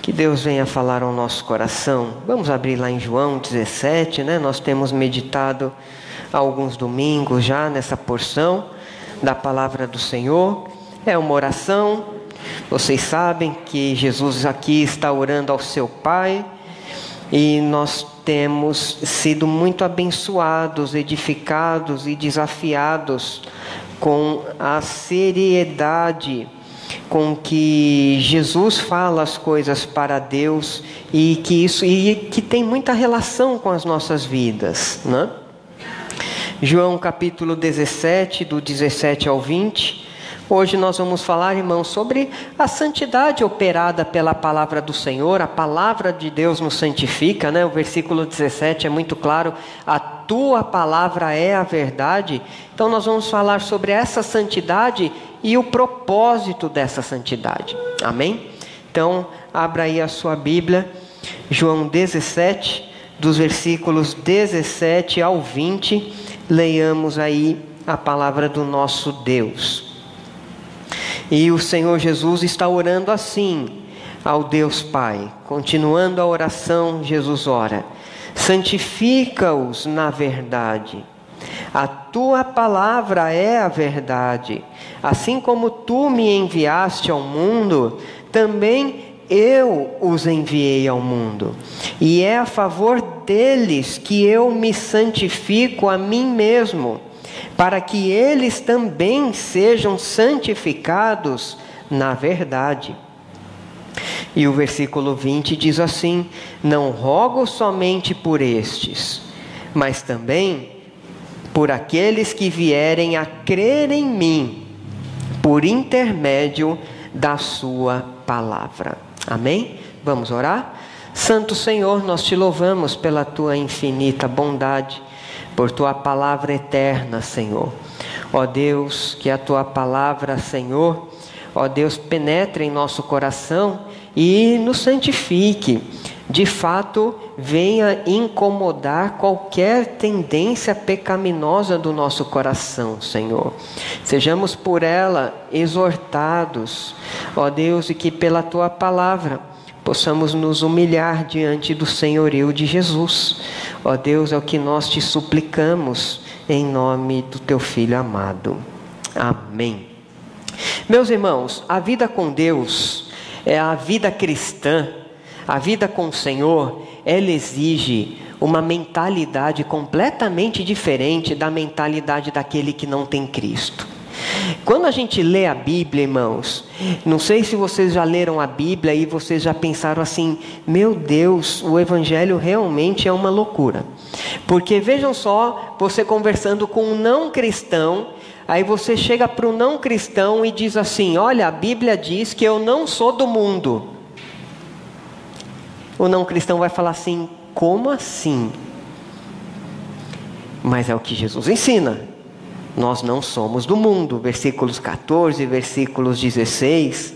Que Deus venha falar ao nosso coração. Vamos abrir lá em João 17, né? Nós temos meditado há alguns domingos já nessa porção da palavra do Senhor. É uma oração. Vocês sabem que Jesus aqui está orando ao seu Pai. E nós temos sido muito abençoados, edificados e desafiados com a seriedade com que Jesus fala as coisas para Deus e que tem muita relação com as nossas vidas, né? João capítulo 17, do 17 ao 20. Hoje nós vamos falar, irmãos, sobre a santidade operada pela palavra do Senhor. A palavra de Deus nos santifica, né? O versículo 17 é muito claro: a tua palavra é a verdade. Então nós vamos falar sobre essa santidade e o propósito dessa santidade. Amém? Então, abra aí a sua Bíblia, João 17, dos versículos 17 ao 20. Leiamos aí a palavra do nosso Deus. E o Senhor Jesus está orando assim ao Deus Pai. Continuando a oração, Jesus ora: santifica-os na verdade. A tua palavra é a verdade. Assim como tu me enviaste ao mundo, também eu os enviei ao mundo. E é a favor deles que eu me santifico a mim mesmo, para que eles também sejam santificados na verdade. E o versículo 20 diz assim: não rogo somente por estes, mas também por aqueles que vierem a crer em mim, por intermédio da sua palavra. Amém? Vamos orar? Santo Senhor, nós te louvamos pela tua infinita bondade, por tua palavra eterna, Senhor. Ó Deus, que a tua palavra, Senhor, ó Deus, penetre em nosso coração e nos santifique. De fato, venha incomodar qualquer tendência pecaminosa do nosso coração, Senhor. Sejamos por ela exortados, ó Deus, e que pela tua palavra possamos nos humilhar diante do senhorio de Jesus. Ó Deus, é o que nós te suplicamos, em nome do teu Filho amado. Amém. Meus irmãos, a vida com Deus, a vida cristã, a vida com o Senhor, ela exige uma mentalidade completamente diferente da mentalidade daquele que não tem Cristo. Quando a gente lê a Bíblia, irmãos, não sei se vocês já leram a Bíblia e vocês já pensaram assim: meu Deus, o Evangelho realmente é uma loucura. Porque vejam só, você conversando com um não cristão, aí você chega para um não cristão e diz assim: olha, a Bíblia diz que eu não sou do mundo. O não cristão vai falar assim: como assim? Mas é o que Jesus ensina. Nós não somos do mundo. Versículos 14, versículos 16.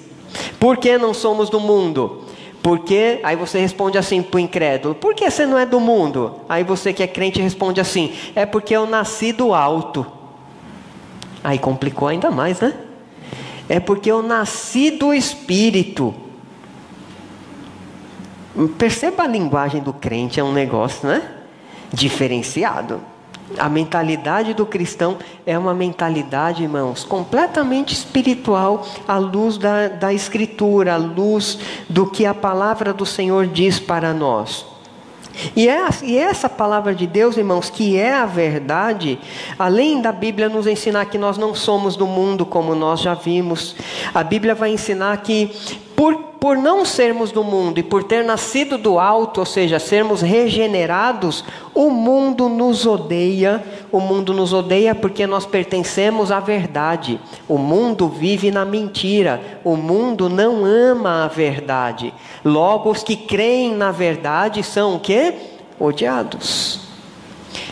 Por que não somos do mundo? Porque, aí você responde assim para o incrédulo: por que você não é do mundo? Aí você que é crente responde assim: é porque eu nasci do alto. Aí complicou ainda mais, né? É porque eu nasci do Espírito. Perceba a linguagem do crente, é um negócio, né? Diferenciado. A mentalidade do cristão é uma mentalidade, irmãos, completamente espiritual, à luz da Escritura, à luz do que a palavra do Senhor diz para nós. E essa palavra de Deus, irmãos, que é a verdade, além da Bíblia nos ensinar que nós não somos do mundo, como nós já vimos, a Bíblia vai ensinar que por não sermos do mundo e por ter nascido do alto, ou seja, sermos regenerados, o mundo nos odeia. O mundo nos odeia porque nós pertencemos à verdade. O mundo vive na mentira. O mundo não ama a verdade. Logo, os que creem na verdade são o quê? Odiados.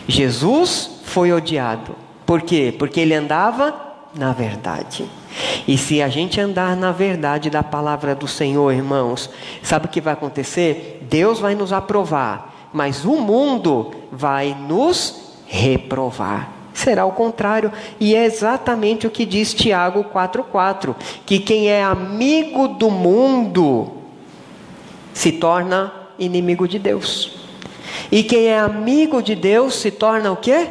Jesus foi odiado. Por quê? Porque ele andava na verdade. E se a gente andar na verdade da palavra do Senhor, irmãos, sabe o que vai acontecer? Deus vai nos aprovar, mas o mundo vai nos reprovar. Será o contrário, e é exatamente o que diz Tiago 4,4, que quem é amigo do mundo se torna inimigo de Deus. E quem é amigo de Deus se torna o quê?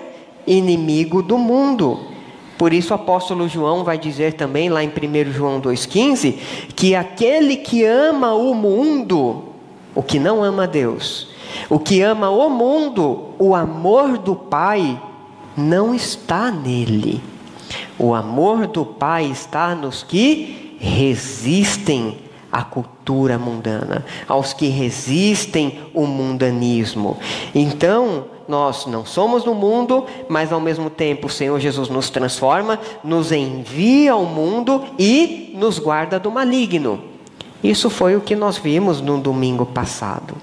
Inimigo do mundo. Por isso o apóstolo João vai dizer também lá em 1 João 2,15, que aquele que ama o mundo, o que não ama Deus, o que ama o mundo, o amor do Pai não está nele. O amor do Pai está nos que resistem à cultura mundana, aos que resistem o mundanismo. Então, nós não somos do mundo, mas ao mesmo tempo o Senhor Jesus nos transforma, nos envia ao mundo e nos guarda do maligno. Isso foi o que nós vimos no domingo passado.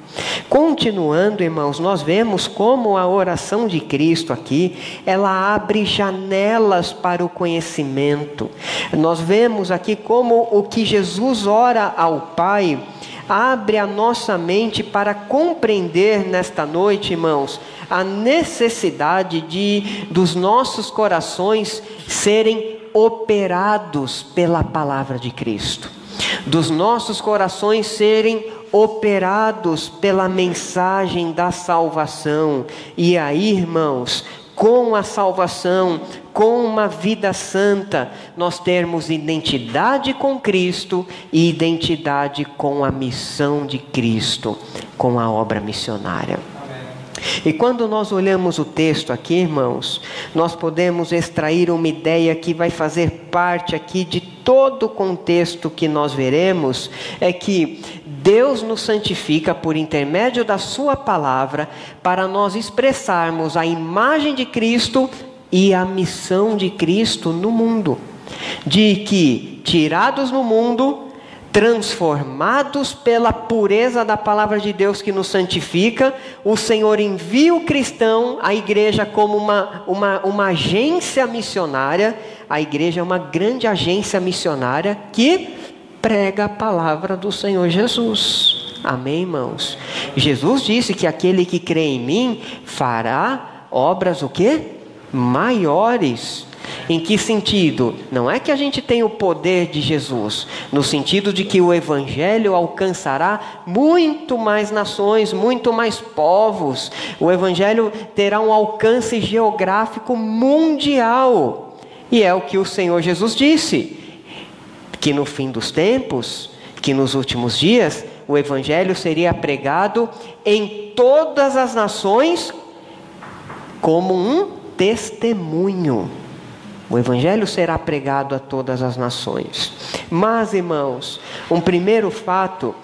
Continuando, irmãos, nós vemos como a oração de Cristo aqui, ela abre janelas para o conhecimento. Nós vemos aqui como o que Jesus ora ao Pai abre a nossa mente para compreender nesta noite, irmãos, a necessidade dos nossos corações serem operados pela palavra de Cristo, dos nossos corações serem operados pela mensagem da salvação. E aí, irmãos, com a salvação, com uma vida santa, nós termos identidade com Cristo e identidade com a missão de Cristo, com a obra missionária. E quando nós olhamos o texto aqui, irmãos, nós podemos extrair uma ideia que vai fazer parte aqui de todo o contexto que nós veremos, é que Deus nos santifica por intermédio da sua palavra para nós expressarmos a imagem de Cristo e a missão de Cristo no mundo. De que, tirados no mundo, transformados pela pureza da palavra de Deus que nos santifica, o Senhor envia o cristão, a igreja como uma agência missionária. A igreja é uma grande agência missionária que prega a palavra do Senhor Jesus. Amém, irmãos? Jesus disse que aquele que crê em mim fará obras o quê? Maiores. Em que sentido? Não é que a gente tem o poder de Jesus, no sentido de que o Evangelho alcançará muito mais nações, muito mais povos. O Evangelho terá um alcance geográfico mundial. E é o que o Senhor Jesus disse, que no fim dos tempos, que nos últimos dias, o Evangelho seria pregado em todas as nações como um testemunho. O Evangelho será pregado a todas as nações. Mas, irmãos, um primeiro fato,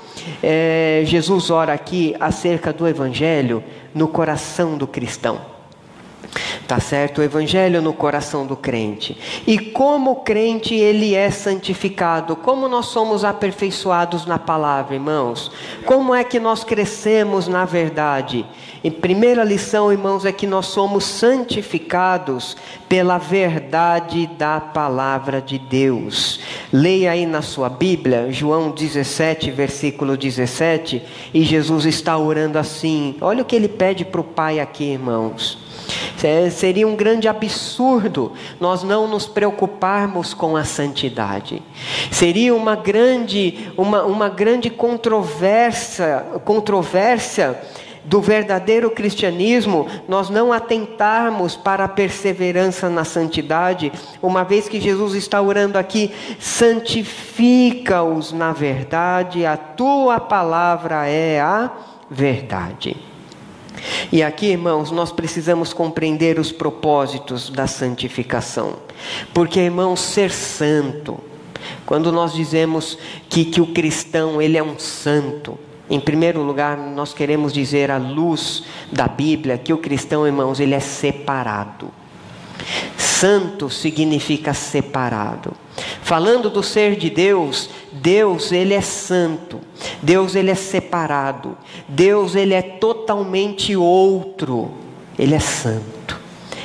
Jesus ora aqui acerca do Evangelho no coração do cristão. Tá certo? O Evangelho no coração do crente. E como o crente ele é santificado? Como nós somos aperfeiçoados na palavra, irmãos? Como é que nós crescemos na verdade? E primeira lição, irmãos, é que nós somos santificados pela verdade da palavra de Deus. Leia aí na sua Bíblia, João 17, versículo 17, e Jesus está orando assim. Olha o que ele pede para o Pai aqui, irmãos. Seria um grande absurdo nós não nos preocuparmos com a santidade. Seria uma grande controvérsia do verdadeiro cristianismo nós não atentarmos para a perseverança na santidade, uma vez que Jesus está orando aqui: santifica-os na verdade, a tua palavra é a verdade. E aqui, irmãos, nós precisamos compreender os propósitos da santificação. Porque, irmãos, ser santo, quando nós dizemos que o cristão ele é um santo, em primeiro lugar, nós queremos dizer à luz da Bíblia que o cristão, irmãos, ele é separado. Santo significa separado. Falando do ser de Deus, Deus ele é santo, Deus ele é separado, Deus ele é totalmente outro, ele é santo.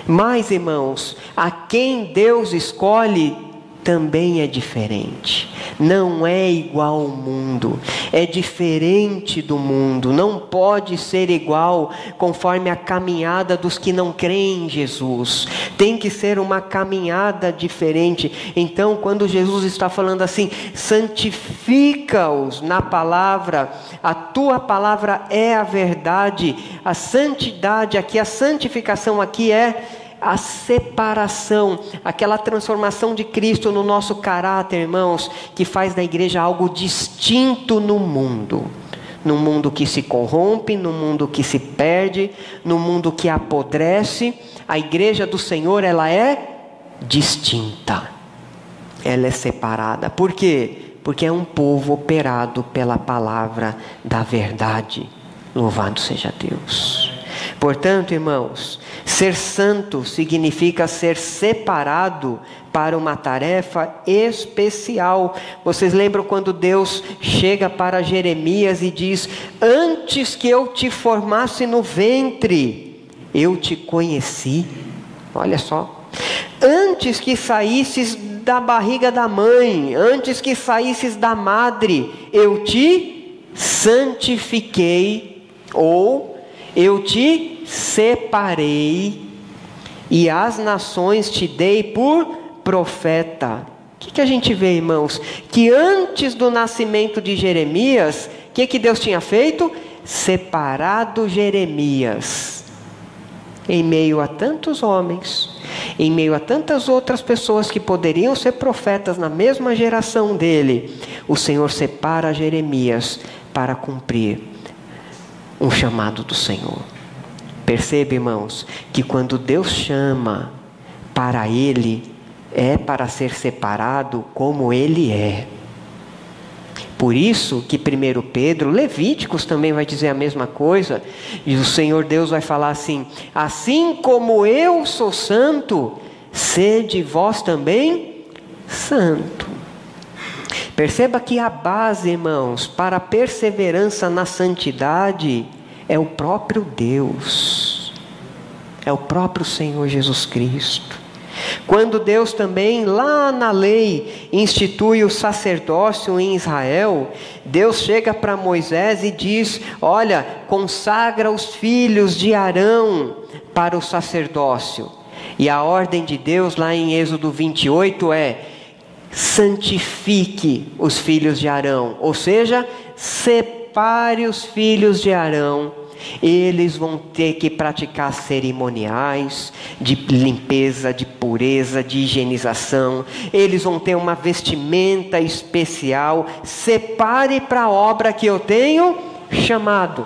Mas, irmãos, a quem Deus escolhe também é diferente. Não é igual ao mundo, é diferente do mundo. Não pode ser igual conforme a caminhada dos que não creem em Jesus. Tem que ser uma caminhada diferente. Então, quando Jesus está falando assim, santifica-os na palavra, a tua palavra é a verdade. A santidade aqui, a santificação aqui é a separação, aquela transformação de Cristo no nosso caráter, irmãos, que faz da igreja algo distinto no mundo. No mundo que se corrompe, no mundo que se perde, no mundo que apodrece, a igreja do Senhor, ela é distinta. Ela é separada. Por quê? Porque é um povo operado pela palavra da verdade. Louvado seja Deus. Portanto, irmãos, ser santo significa ser separado para uma tarefa especial. Vocês lembram quando Deus chega para Jeremias e diz: antes que eu te formasse no ventre, eu te conheci. Olha só. Antes que saísses da barriga da mãe, antes que saísses da madre, eu te santifiquei, ou eu te separei, e às nações te dei por profeta. O que a gente vê, irmãos? Que antes do nascimento de Jeremias, o que Deus tinha feito? Separado Jeremias. Em meio a tantos homens, em meio a tantas outras pessoas que poderiam ser profetas na mesma geração dele, o Senhor separa Jeremias para cumprir um chamado do Senhor. Perceba, irmãos, que quando Deus chama para Ele, é para ser separado como Ele é. Por isso que 1 Pedro, Levíticos também vai dizer a mesma coisa, e o Senhor Deus vai falar assim: assim como eu sou santo, sede vós também santo. Perceba que a base, irmãos, para a perseverança na santidade é o próprio Deus, é o próprio Senhor Jesus Cristo. Quando Deus também, lá na lei, institui o sacerdócio em Israel, Deus chega para Moisés e diz: olha, consagra os filhos de Arão para o sacerdócio. E a ordem de Deus lá em Êxodo 28 é: santifique os filhos de Arão, ou seja, separe os filhos de Arão. Eles vão ter que praticar cerimoniais de limpeza, de pureza, de higienização. Eles vão ter uma vestimenta especial. Separe para a obra que eu tenho chamado.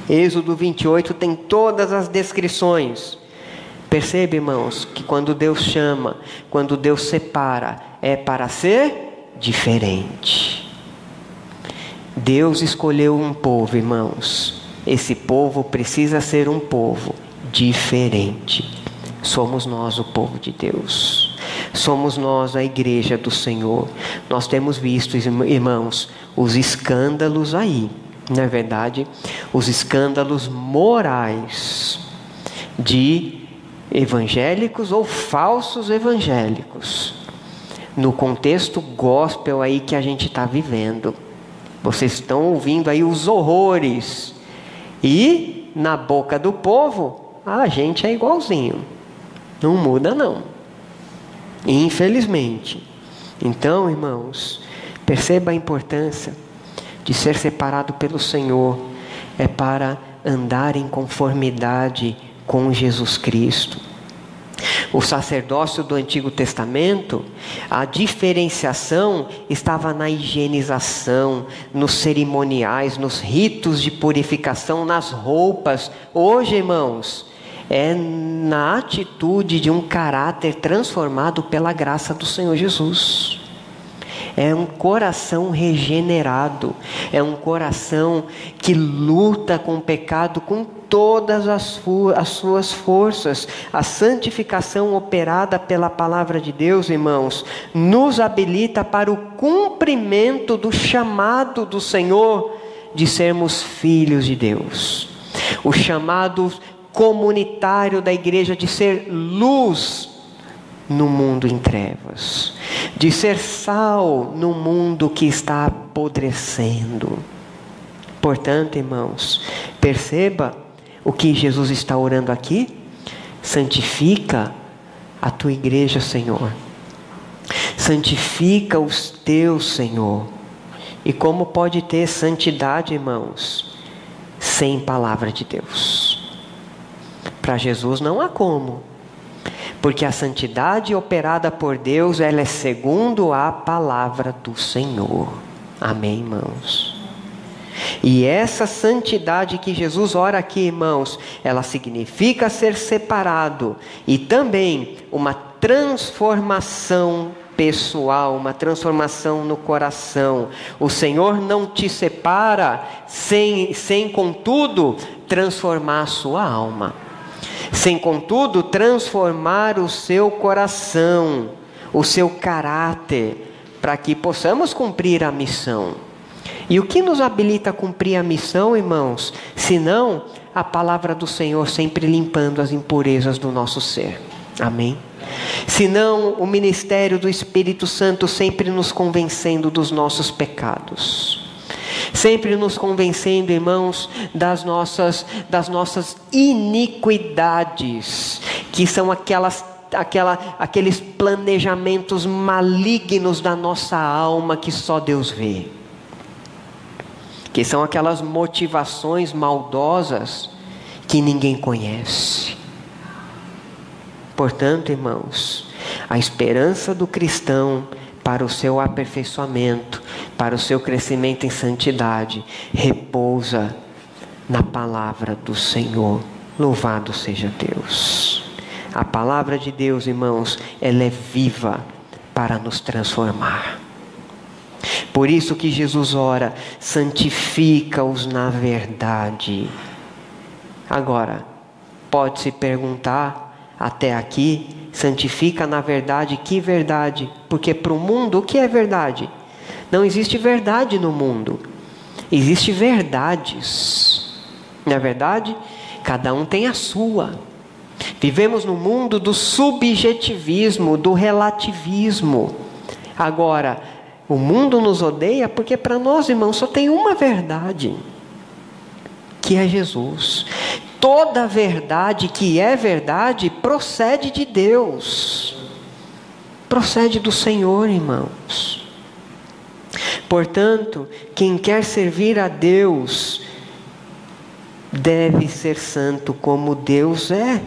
Êxodo 28 tem todas as descrições. Percebe, irmãos, que quando Deus chama, quando Deus separa, é para ser diferente. Deus escolheu um povo, irmãos. Esse povo precisa ser um povo diferente. Somos nós o povo de Deus. Somos nós a igreja do Senhor. Nós temos visto, irmãos, os escândalos aí. Não é verdade? Os escândalos morais de evangélicos ou falsos evangélicos. No contexto gospel aí que a gente está vivendo. Vocês estão ouvindo aí os horrores. E na boca do povo, a gente é igualzinho. Não muda não. Infelizmente. Então, irmãos, perceba a importância de ser separado pelo Senhor. É para andar em conformidade com Jesus Cristo. O sacerdócio do Antigo Testamento, a diferenciação estava na higienização, nos cerimoniais, nos ritos de purificação, nas roupas. Hoje, irmãos, é na atitude de um caráter transformado pela graça do Senhor Jesus. É um coração regenerado, é um coração que luta com o pecado com todas as suas forças. A santificação operada pela palavra de Deus, irmãos, nos habilita para o cumprimento do chamado do Senhor de sermos filhos de Deus. O chamado comunitário da igreja de ser luz no mundo em trevas. de ser sal no mundo que está apodrecendo. Portanto, irmãos, perceba o que Jesus está orando aqui. Santifica a tua igreja, Senhor. Santifica os teus, Senhor. E como pode ter santidade, irmãos, sem palavra de Deus? Para Jesus não há como. Porque a santidade operada por Deus, ela é segundo a palavra do Senhor. Amém, irmãos? E essa santidade que Jesus ora aqui, irmãos, ela significa ser separado e também uma transformação pessoal, uma transformação no coração. O Senhor não te separa sem contudo, transformar a sua alma. Sem contudo, transformar o seu coração, o seu caráter, para que possamos cumprir a missão. E o que nos habilita a cumprir a missão, irmãos? Senão a palavra do Senhor sempre limpando as impurezas do nosso ser. Amém? Senão o ministério do Espírito Santo sempre nos convencendo dos nossos pecados. Sempre nos convencendo, irmãos, das nossas iniquidades, que são aqueles planejamentos malignos da nossa alma que só Deus vê. Que são aquelas motivações maldosas que ninguém conhece. Portanto, irmãos, a esperança do cristão para o seu aperfeiçoamento, para o seu crescimento em santidade, repousa na palavra do Senhor. Louvado seja Deus. A palavra de Deus, irmãos, ela é viva para nos transformar. Por isso que Jesus ora, santifica-os na verdade. Agora, pode-se perguntar, até aqui, santifica na verdade, que verdade? Porque para o mundo, o que é verdade? Não existe verdade no mundo, existem verdades. Não é verdade? Cada um tem a sua. Vivemos no mundo do subjetivismo, do relativismo. Agora, o mundo nos odeia porque para nós, irmãos, só tem uma verdade, que é Jesus. Toda verdade que é verdade procede de Deus, procede do Senhor, irmãos. Portanto, quem quer servir a Deus deve ser santo como Deus é,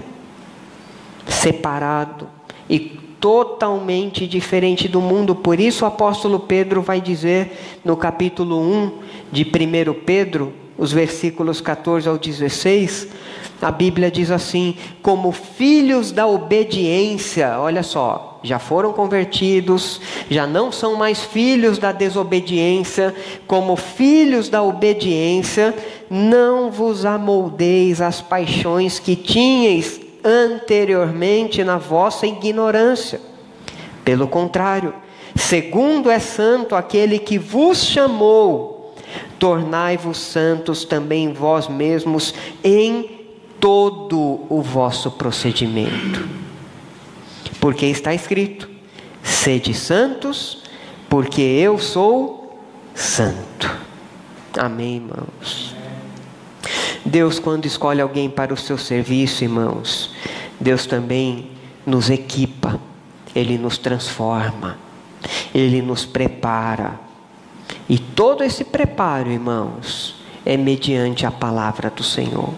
separado e totalmente diferente do mundo. Por isso o apóstolo Pedro vai dizer no capítulo 1 de 1 Pedro, os versículos 14 ao 16, a Bíblia diz assim: como filhos da obediência, olha só, já foram convertidos, já não são mais filhos da desobediência, como filhos da obediência, não vos amoldeis às paixões que tinhais anteriormente na vossa ignorância. Pelo contrário, segundo é santo aquele que vos chamou, tornai-vos santos também vós mesmos em todo o vosso procedimento. Porque está escrito: sede santos, porque eu sou santo. Amém, irmãos? Deus, quando escolhe alguém para o seu serviço, irmãos, Deus também nos equipa, Ele nos transforma, Ele nos prepara. E todo esse preparo, irmãos, é mediante a palavra do Senhor.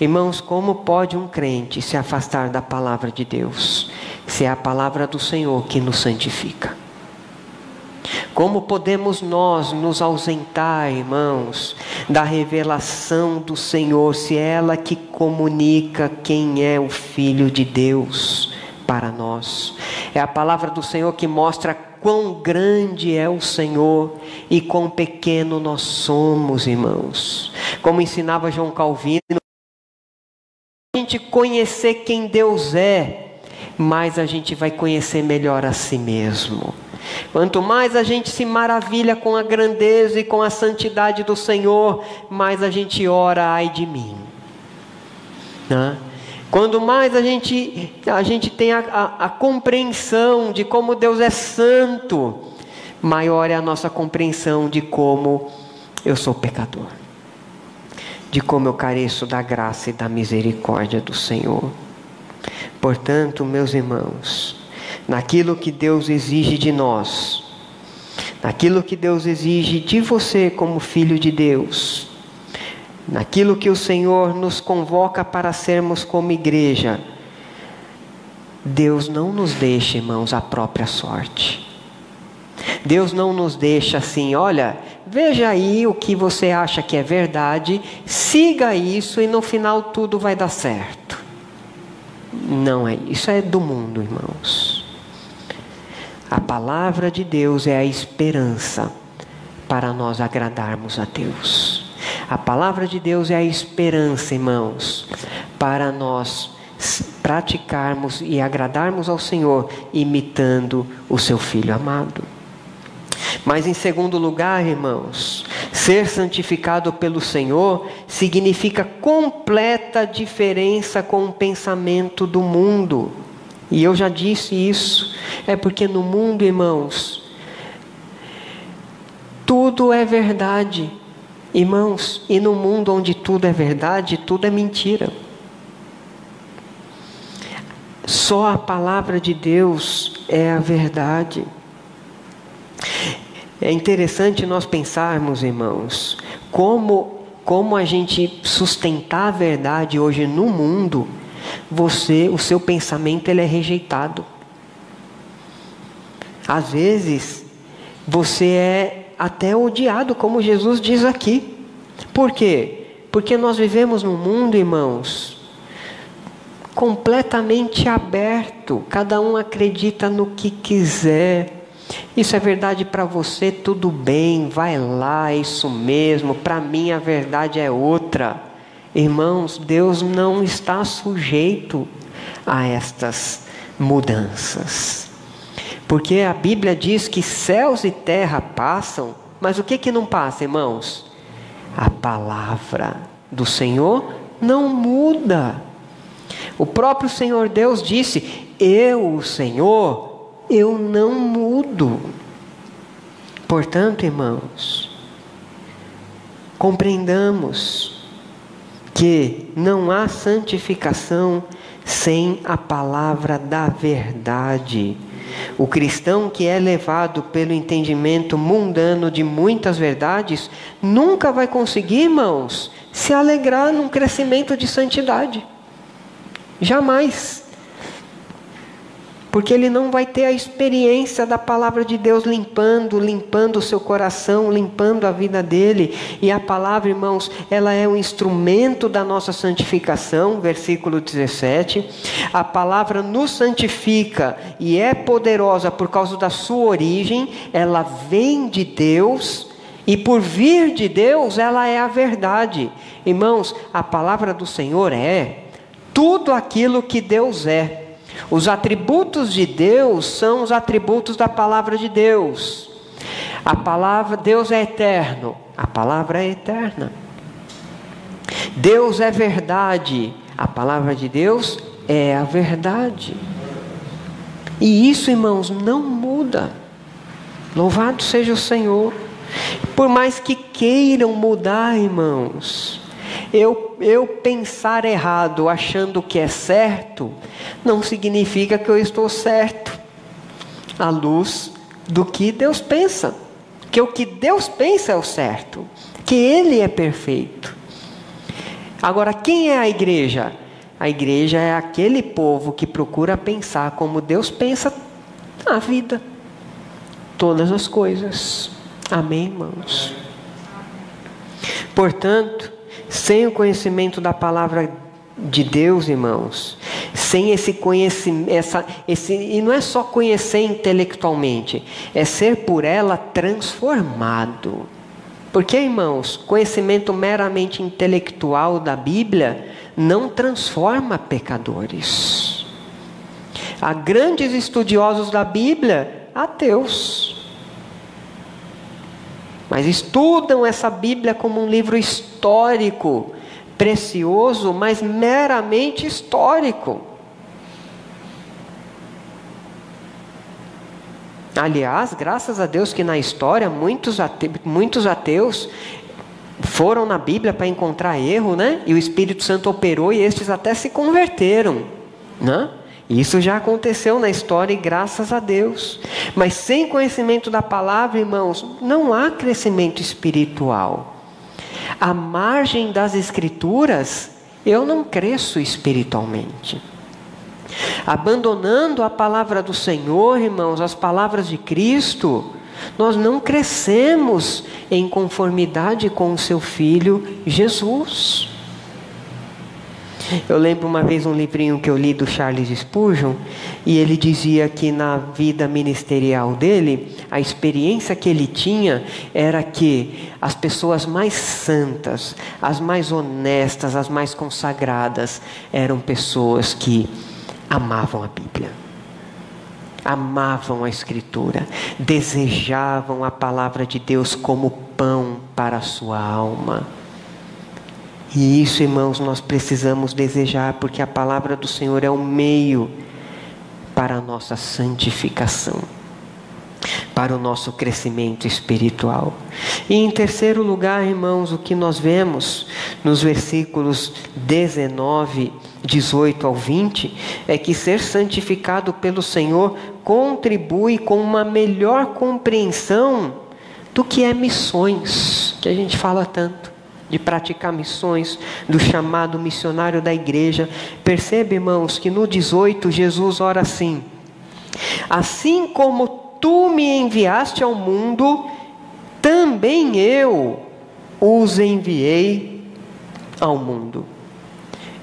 Irmãos, como pode um crente se afastar da palavra de Deus, se é a palavra do Senhor que nos santifica? Como podemos nós nos ausentar, irmãos, da revelação do Senhor, se é ela que comunica quem é o Filho de Deus para nós? É a palavra do Senhor que mostra quão grande é o Senhor e quão pequeno nós somos, irmãos. Como ensinava João Calvino, a gente conhecer quem Deus é, mais a gente vai conhecer melhor a si mesmo. Quanto mais a gente se maravilha com a grandeza e com a santidade do Senhor, mais a gente ora, ai de mim, né? Quando mais a gente tem a compreensão de como Deus é santo, maior é a nossa compreensão de como eu sou pecador, de como eu careço da graça e da misericórdia do Senhor. Portanto, meus irmãos, naquilo que Deus exige de nós, naquilo que Deus exige de você como filho de Deus, naquilo que o Senhor nos convoca para sermos como igreja, Deus não nos deixa, irmãos, à própria sorte. Deus não nos deixa assim, olha, veja aí o que você acha que é verdade, siga isso e no final tudo vai dar certo. Não é, isso é do mundo, irmãos. A palavra de Deus é a esperança para nós agradarmos a Deus. A palavra de Deus é a esperança, irmãos, para nós praticarmos e agradarmos ao Senhor, imitando o seu Filho amado. Mas em segundo lugar, irmãos, ser santificado pelo Senhor significa completa diferença com o pensamento do mundo. E eu já disse isso, é porque no mundo, irmãos, tudo é verdade. Irmãos, e no mundo onde tudo é verdade, tudo é mentira. Só a palavra de Deus é a verdade. É interessante nós pensarmos, irmãos, como a gente sustentar a verdade hoje no mundo, o seu pensamento ele é rejeitado. Às vezes, você é até odiado, como Jesus diz aqui. Por quê? Porque nós vivemos num mundo, irmãos, completamente aberto. Cada um acredita no que quiser. Isso é verdade para você, tudo bem, vai lá, é isso mesmo. Para mim a verdade é outra. Irmãos, Deus não está sujeito a estas mudanças. Porque a Bíblia diz que céus e terra passam, mas o que não passa, irmãos? A palavra do Senhor não muda. O próprio Senhor Deus disse, eu, o Senhor, eu não mudo. Portanto, irmãos, compreendamos que não há santificação sem a palavra da verdade. O cristão que é levado pelo entendimento mundano de muitas verdades, nunca vai conseguir, irmãos, se alegrar num crescimento de santidade. Jamais. Porque ele não vai ter a experiência da palavra de Deus limpando o seu coração, limpando a vida dele. E a palavra, irmãos, ela é um instrumento da nossa santificação, versículo 17. A palavra nos santifica e é poderosa por causa da sua origem. Ela vem de Deus e por vir de Deus, ela é a verdade. Irmãos, a palavra do Senhor é tudo aquilo que Deus é. Os atributos de Deus são os atributos da palavra de Deus. A palavra, Deus é eterno, a palavra é eterna. Deus é verdade, a palavra de Deus é a verdade. E isso, irmãos, não muda. Louvado seja o Senhor. Por mais que queiram mudar, irmãos, eu pensar errado achando que é certo, não significa que eu estou certo à luz do que Deus pensa. Que o que Deus pensa é o certo, que Ele é perfeito. Agora, quem é a igreja? A igreja é aquele povo que procura pensar como Deus pensa a vida, todas as coisas. Amém, irmãos? Portanto, sem o conhecimento da palavra de Deus, irmãos, sem esse conhecimento, e não é só conhecer intelectualmente, é ser por ela transformado. Porque, irmãos, conhecimento meramente intelectual da Bíblia não transforma pecadores. Há grandes estudiosos da Bíblia, ateus, mas estudam essa Bíblia como um livro histórico precioso, mas meramente histórico. Aliás, graças a Deus que na história muitos ateus foram na Bíblia para encontrar erro, né? E o Espírito Santo operou e estes até se converteram, né? Isso já aconteceu na história e graças a Deus. Mas sem conhecimento da palavra, irmãos, não há crescimento espiritual. À margem das Escrituras, eu não cresço espiritualmente. Abandonando a palavra do Senhor, irmãos, as palavras de Cristo, nós não crescemos em conformidade com o seu Filho Jesus. Eu lembro uma vez um livrinho que eu li do Charles Spurgeon, e ele dizia que na vida ministerial dele, a experiência que ele tinha era que as pessoas mais santas, as mais honestas, as mais consagradas, eram pessoas que amavam a Bíblia, amavam a Escritura, desejavam a palavra de Deus como pão para a sua alma. E isso, irmãos, nós precisamos desejar, porque a palavra do Senhor é o meio para a nossa santificação, para o nosso crescimento espiritual. E em terceiro lugar, irmãos, o que nós vemos nos versículos 19, 18 ao 20, é que ser santificado pelo Senhor contribui com uma melhor compreensão do que é missões, que a gente fala tanto, de praticar missões, do chamado missionário da igreja. Percebe, irmãos, que no 18 Jesus ora assim: assim como tu me enviaste ao mundo, também eu os enviei ao mundo.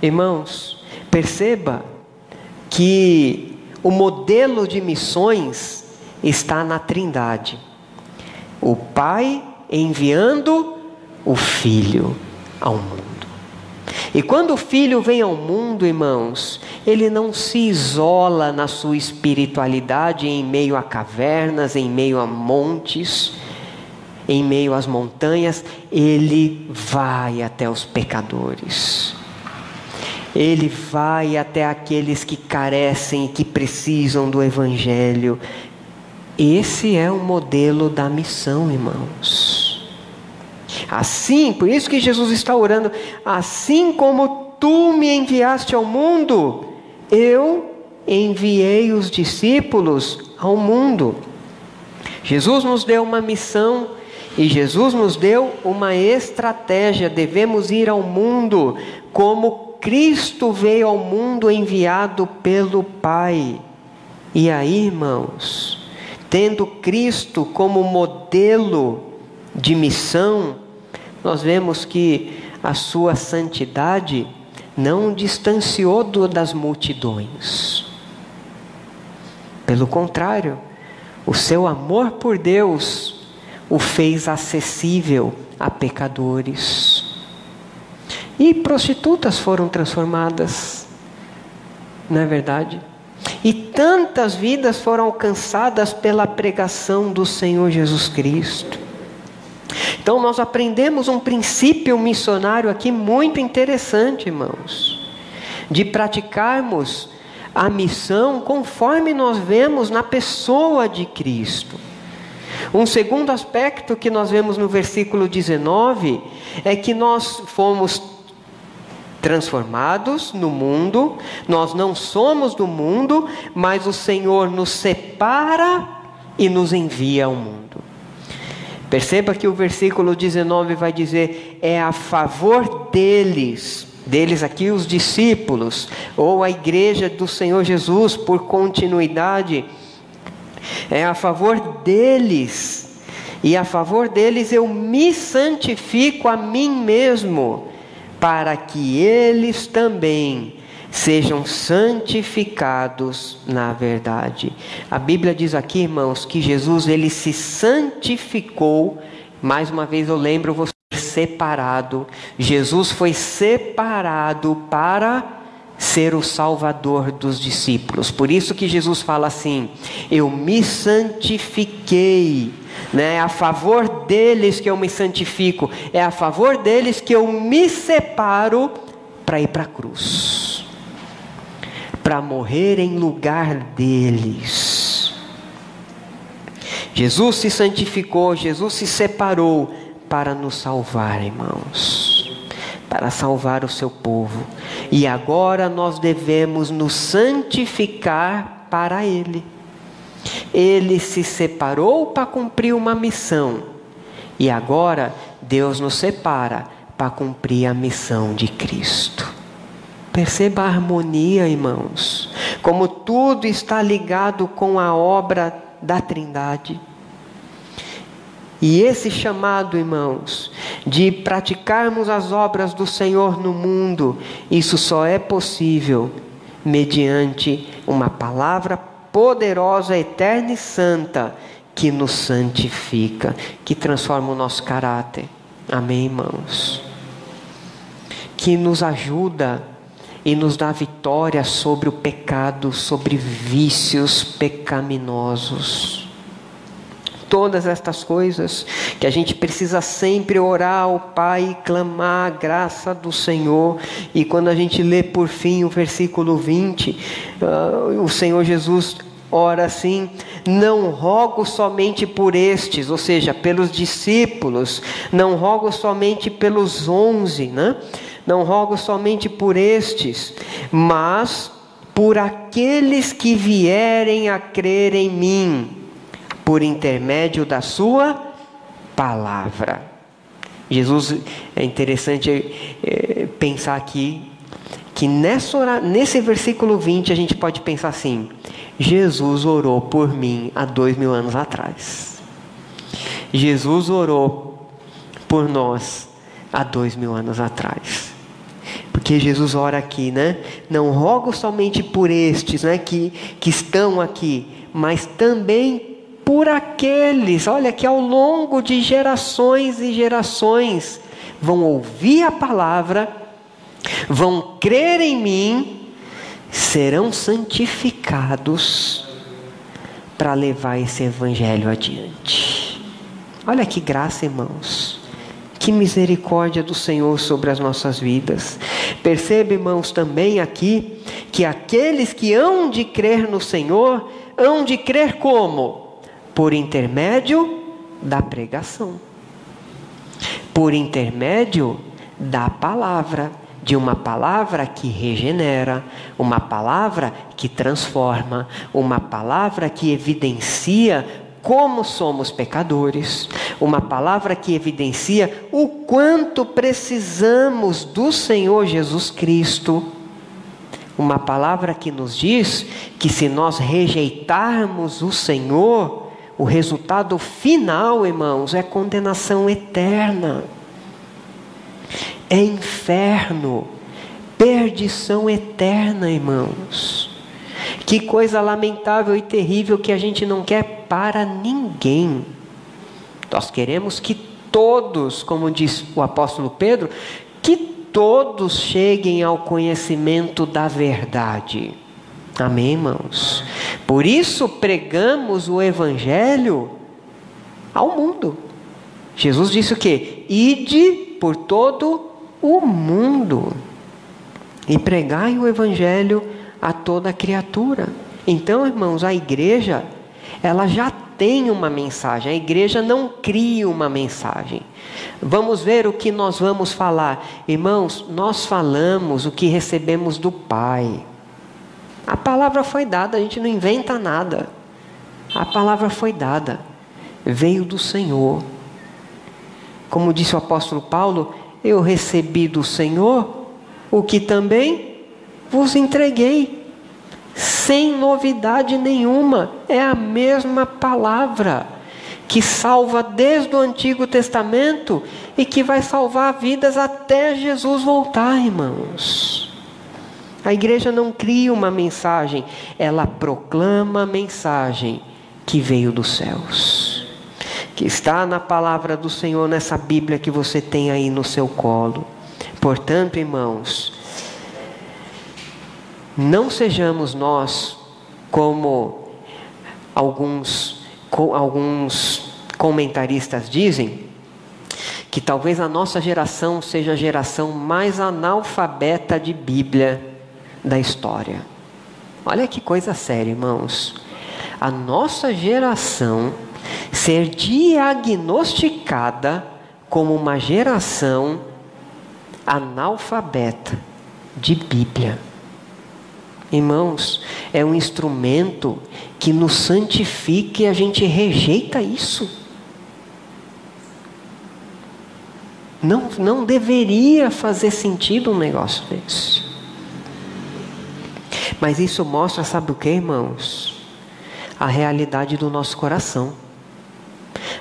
Irmãos, perceba que o modelo de missões está na Trindade. O Pai enviando o Filho ao mundo. E quando o Filho vem ao mundo, irmãos, ele não se isola na sua espiritualidade em meio a cavernas, em meio a montes, em meio às montanhas. Ele vai até os pecadores. Ele vai até aqueles que carecem e que precisam do Evangelho. Esse é o modelo da missão, irmãos. Assim, por isso que Jesus está orando: assim como tu me enviaste ao mundo, eu enviei os discípulos ao mundo. Jesus nos deu uma missão e Jesus nos deu uma estratégia. Devemos ir ao mundo como Cristo veio ao mundo enviado pelo Pai. E aí, irmãos, tendo Cristo como modelo de missão, nós vemos que a sua santidade não o distanciou das multidões. Pelo contrário, o seu amor por Deus o fez acessível a pecadores. E prostitutas foram transformadas, não é verdade? E tantas vidas foram alcançadas pela pregação do Senhor Jesus Cristo. Então nós aprendemos um princípio missionário aqui muito interessante, irmãos, de praticarmos a missão conforme nós vemos na pessoa de Cristo. Um segundo aspecto que nós vemos no versículo 19 é que nós fomos transformados no mundo. Nós não somos do mundo, mas o Senhor nos separa e nos envia ao mundo. Perceba que o versículo 19 vai dizer: é a favor deles aqui os discípulos, ou a igreja do Senhor Jesus, por continuidade. É a favor deles, e a favor deles eu me santifico a mim mesmo, para que eles também sejam santificados na verdade. A Bíblia diz aqui, irmãos, que Jesus ele se santificou. Mais uma vez eu lembro, você separado. Jesus foi separado para ser o Salvador dos discípulos. Por isso que Jesus fala assim: eu me santifiquei né? É a favor deles que eu me santifico, é a favor deles que eu me separo para ir para a cruz, para morrer em lugar deles. Jesus se santificou, Jesus se separou para nos salvar, irmãos, para salvar o seu povo. E agora nós devemos nos santificar para Ele. Ele se separou para cumprir uma missão. E agora Deus nos separa para cumprir a missão de Cristo. Perceba a harmonia, irmãos. Como tudo está ligado com a obra da Trindade. E esse chamado, irmãos, de praticarmos as obras do Senhor no mundo, isso só é possível mediante uma palavra poderosa, eterna e santa, que nos santifica, que transforma o nosso caráter. Amém, irmãos? Que nos ajuda e nos dá vitória sobre o pecado, sobre vícios pecaminosos. Todas estas coisas que a gente precisa sempre orar ao Pai e clamar a graça do Senhor. E quando a gente lê por fim o versículo 20, o Senhor Jesus ora assim: não rogo somente por estes, ou seja, pelos discípulos, não rogo somente pelos 11, né? Não rogo somente por estes, mas por aqueles que vierem a crer em mim, por intermédio da sua palavra. Jesus, é interessante pensar aqui, que nesse versículo 20 a gente pode pensar assim: Jesus orou por mim há 2000 anos atrás. Jesus orou por nós há 2000 anos atrás. Porque Jesus ora aqui, né? Não rogo somente por estes, né, que estão aqui, mas também por aqueles, olha, que ao longo de gerações e gerações vão ouvir a palavra, vão crer em mim, serão santificados para levar esse evangelho adiante. Olha que graça, irmãos. Que misericórdia do Senhor sobre as nossas vidas. Perceba, irmãos, também aqui, que aqueles que hão de crer no Senhor, hão de crer como? Por intermédio da pregação, por intermédio da palavra, de uma palavra que regenera, uma palavra que transforma, uma palavra que evidencia como somos pecadores, uma palavra que evidencia o quanto precisamos do Senhor Jesus Cristo, uma palavra que nos diz que se nós rejeitarmos o Senhor, o resultado final, irmãos, é condenação eterna, é inferno, perdição eterna, irmãos. Que coisa lamentável e terrível que a gente não quer para ninguém. Nós queremos que todos, como diz o apóstolo Pedro, que todos cheguem ao conhecimento da verdade. Amém, irmãos? Por isso pregamos o evangelho ao mundo. Jesus disse o quê? Ide por todo o mundo e pregai o evangelho a toda criatura. Então, irmãos, a igreja, ela já tem uma mensagem. A igreja não cria uma mensagem. Vamos ver o que nós vamos falar. Irmãos, nós falamos o que recebemos do Pai. A palavra foi dada, a gente não inventa nada. A palavra foi dada, veio do Senhor. Como disse o apóstolo Paulo, eu recebi do Senhor o que também vos entreguei. Sem novidade nenhuma, é a mesma palavra que salva desde o Antigo Testamento e que vai salvar vidas até Jesus voltar, irmãos. A igreja não cria uma mensagem, ela proclama a mensagem que veio dos céus, que está na palavra do Senhor, nessa Bíblia que você tem aí no seu colo. Portanto, irmãos, não sejamos nós como alguns Comentaristas dizem que talvez a nossa geração seja a geração mais analfabeta de Bíblia da história. Olha que coisa séria, irmãos. A nossa geração ser diagnosticada como uma geração analfabeta de Bíblia. Irmãos, é um instrumento que nos santifica e a gente rejeita isso. Não deveria fazer sentido um negócio desse. Mas isso mostra, sabe o que, irmãos? A realidade do nosso coração.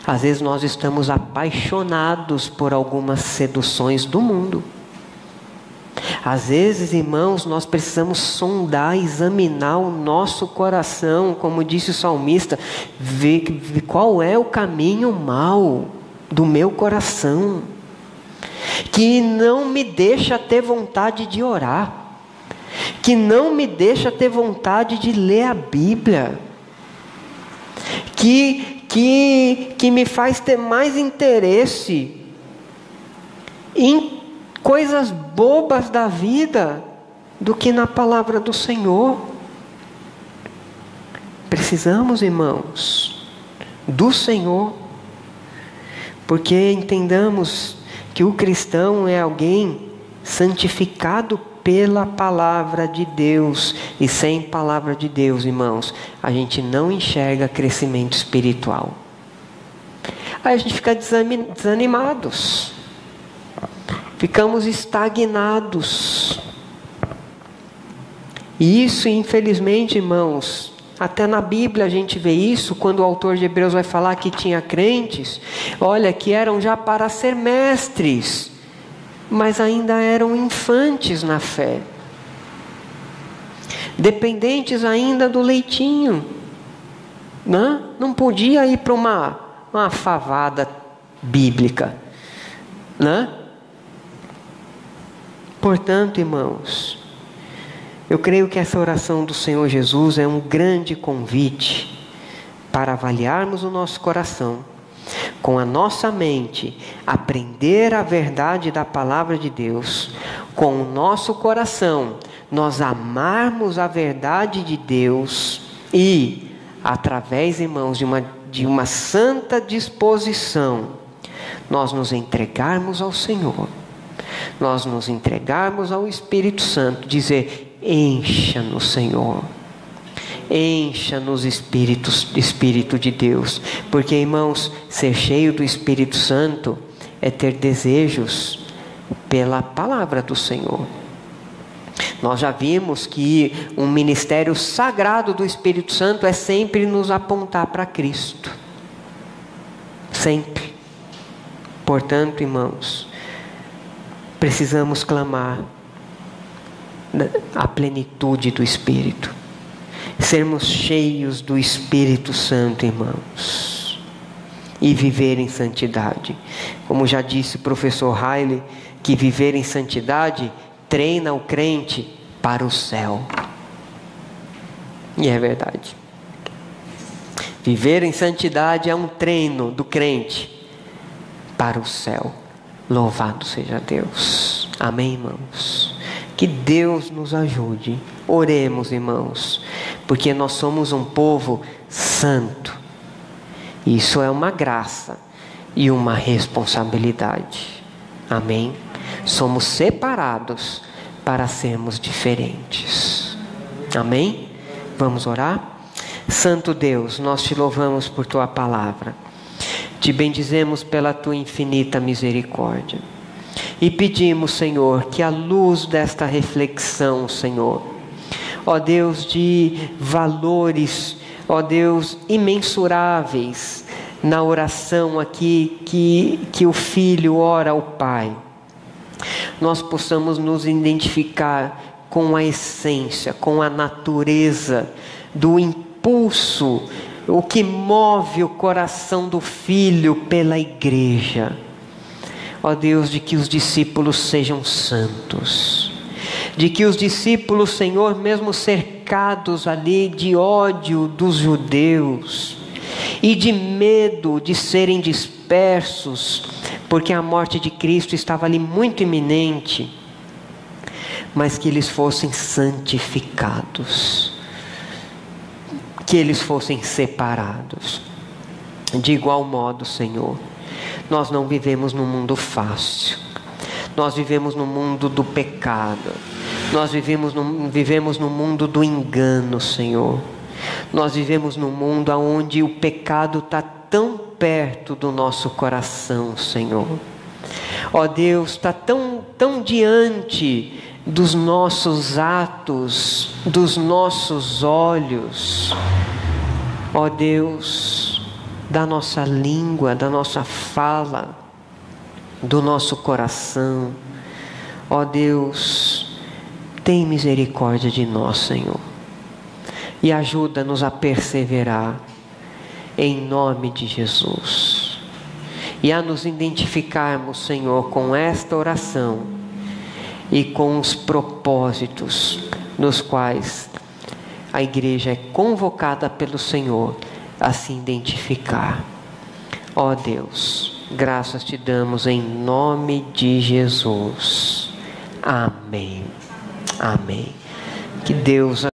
Às vezes nós estamos apaixonados por algumas seduções do mundo. Às vezes, irmãos, nós precisamos sondar, examinar o nosso coração, como disse o salmista, ver qual é o caminho mau do meu coração, que não me deixa ter vontade de orar, que não me deixa ter vontade de ler a Bíblia, que me faz ter mais interesse em coisas bobas da vida do que na palavra do Senhor. Precisamos, irmãos, do Senhor, porque entendamos que o cristão é alguém santificado pela palavra de Deus, e sem palavra de Deus, irmãos, a gente não enxerga crescimento espiritual. Aí a gente fica desanimados, ficamos estagnados. E isso, infelizmente, irmãos, até na Bíblia a gente vê isso, quando o autor de Hebreus vai falar que tinha crentes, olha, que eram já para ser mestres, mas ainda eram infantes na fé, dependentes ainda do leitinho, né? Não podia ir para uma favada bíblica, né? Portanto, irmãos, eu creio que essa oração do Senhor Jesus é um grande convite para avaliarmos o nosso coração, com a nossa mente, aprender a verdade da palavra de Deus, com o nosso coração, nós amarmos a verdade de Deus e, através, irmãos, de uma santa disposição, nós nos entregarmos ao Senhor, nós nos entregarmos ao Espírito Santo, dizer: encha-nos, Senhor. Encha-nos Espírito de Deus, porque, irmãos, ser cheio do Espírito Santo é ter desejos pela palavra do Senhor. Nós já vimos que um ministério sagrado do Espírito Santo é sempre nos apontar para Cristo, sempre. Portanto, irmãos, precisamos clamar a plenitude do Espírito, sermos cheios do Espírito Santo, irmãos, e viver em santidade. Como já disse o professor Riley, que viver em santidade treina o crente para o céu. E é verdade. Viver em santidade é um treino do crente para o céu. Louvado seja Deus. Amém, irmãos? Que Deus nos ajude. Oremos, irmãos, porque nós somos um povo santo. Isso é uma graça e uma responsabilidade. Amém? Somos separados para sermos diferentes. Amém? Vamos orar? Santo Deus, nós te louvamos por tua palavra. Te bendizemos pela tua infinita misericórdia. E pedimos, Senhor, que à luz desta reflexão, Senhor, ó Deus, de valores, ó Deus, imensuráveis na oração aqui que o Filho ora ao Pai, nós possamos nos identificar com a essência, com a natureza do impulso, o que move o coração do Filho pela igreja. Ó Deus, de que os discípulos sejam santos, de que os discípulos, Senhor, mesmo cercados ali de ódio dos judeus, e de medo de serem dispersos, porque a morte de Cristo estava ali muito iminente, mas que eles fossem santificados, que eles fossem separados. De igual modo, Senhor, nós não vivemos num mundo fácil, nós vivemos no mundo do pecado, nós vivemos no mundo do engano, Senhor. Nós vivemos num mundo onde o pecado está tão perto do nosso coração, Senhor. Ó Deus, está tão diante dos nossos atos, dos nossos olhos. Ó Deus, da nossa língua, da nossa fala, do nosso coração. Ó Deus, tem misericórdia de nós, Senhor, e ajuda-nos a perseverar, em nome de Jesus, e a nos identificarmos, Senhor, com esta oração e com os propósitos nos quais a igreja é convocada pelo Senhor a se identificar. Ó Deus, graças te damos em nome de Jesus. Amém. Amém. Que Deus